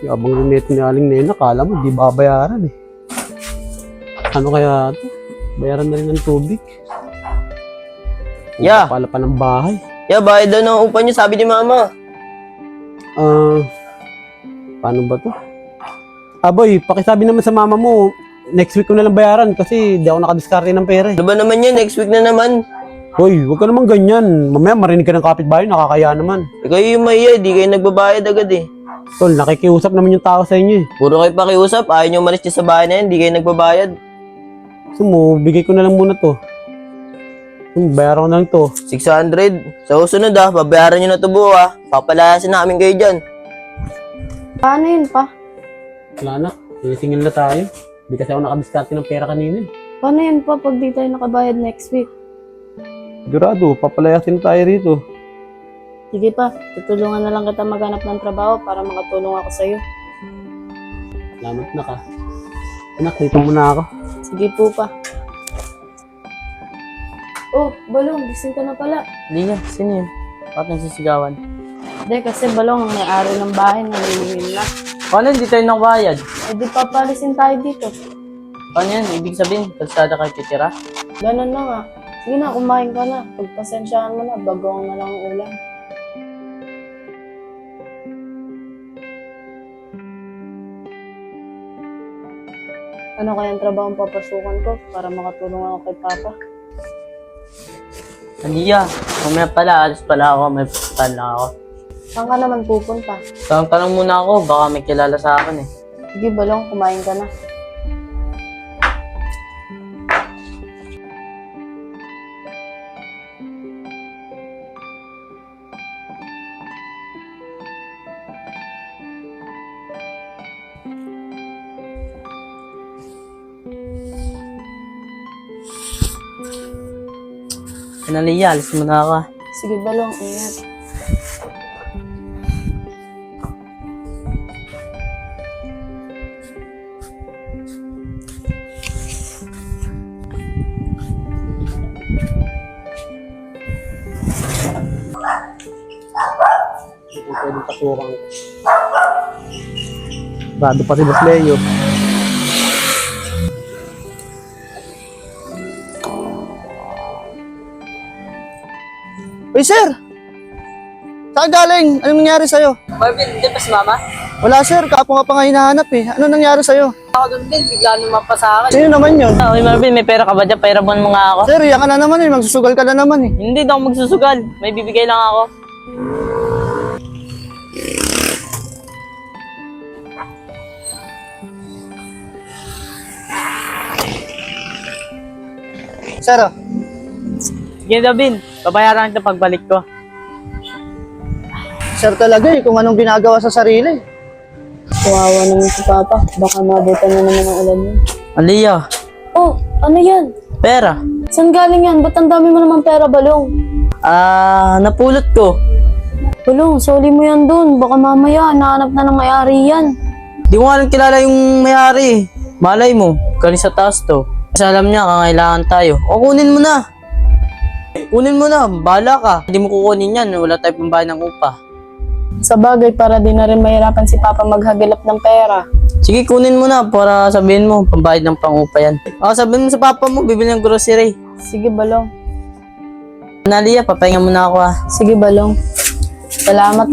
Yabang rin ni Aling Nena, kala mo, di babayaran eh. Ano kaya ito? Bayaran na rin ng tubig. Yeah. Pala pa ng bahay. Yeah, bayad daw ng upa niyo, sabi ni mama. Paano ba to? Boy, pakisabi naman sa mama mo, next week ko na lang bayaran kasi di ako nakadiskarte ng pera eh. Ano ba naman yan? Next week na naman. Hoy, huwag ka naman ganyan. Mamaya marinig ka ng kapitbahay, nakakaya naman. Ikaw yung mahiya, di kayo nagbabayad agad eh. Tol, nakikiusap naman yung tao sa inyo eh. Puro kayo pakiusap, ayaw nyo umalis dyan sa bahay na yan, di kayo nagbabayad. So mo, bigay ko na lang muna to. Bayaran ko na lang to. 600. Sa usunod babayaran nyo na to buo Papalayasin namin kayo dyan. Paano yun pa? Wala na, singil na tayo. Hindi kasi ako nakadiskarte ng pera kanina eh. Paano yun pa pag di tayo nakabayad next week? Sigurado, papalayasin tayo rito. Sige pa, tutulungan na lang kita maghanap ng trabaho para makatulong ako sa'yo. Salamat na ka. Anak, dito muna ako. Sige po pa. Oh, Balong, gising ka na pala. Hindi nga, sino yun? Bakit nagsisigawan? Hindi, kasi Balong, ang may-ari ng bahay nanginginig na. Paano hindi tayo nakabayad? Eh di papalisin tayo dito. Paano yan? Ibig sabihin, kalsada kayo titira? Ganun na nga. Sige na, kumain ka na. Pagpasensyahan mo na, bagong na lang ang ulam. Ano kayang trabaho ang papasukan ko para makatulong ako kay Papa? Andiya, mamaya pala, alis pala ako, may pupuntahan lang ako. Saan ka naman pupunta? Tanong muna ako, baka may kilala sa akin eh. Sige, Balong, kumain ka na. Analia, alis muna ako. Sige, Balong, ingat. Hindi pwedeng pasukan ko. Bado pa si Boss Leo. Uy, sir! Saan galing? Anong nangyari sa'yo? Marvin, hindi pa si mama? Wala, sir. Kapo nga pa nga hinahanap eh. Ano nangyari sa'yo? Ako doon din, bigla lumapa sa akin. Sino naman yun? Uy Marvin, may pera ka ba dyan? Pairabuan mo nga ako. Sir, iyan ka na naman eh. Magsusugal ka na naman eh. Hindi daw magsusugal, may bibigay lang ako. Sir, oh. Sige Davin, babayaran kita pagbalik ko. Sir talaga eh. Kung anong ginagawa sa sarili. Kawawa naman si Papa. Baka mabutan na naman ang ulan yun. Aliyah, Oh, ano yan? pera. Saan galing yan? Ba't ang dami mo naman pera, Balong? Napulot ko. Balong, soli mo yan dun. Baka mamaya, nahanap na ng may-ari yan. Di ko nga lang kilala yung may-ari. Malay mo, galing sa taas to. Kasi alam niya, kangailangan tayo. O kunin mo na. Kunin mo na, bahala ka. Hindi mo kukunin yan, wala tayo pambayad ng upa. Sa bagay, para di na rin mahirapan si Papa maghagilap ng pera. Sige, kunin mo na para sabihin mo, pambayad ng pang-upa yan. Sabihin mo sa papa mo, bibili ng grocery. Sige, Balong. Nalia, papahinga mo na ako Sige, Balong. Salamat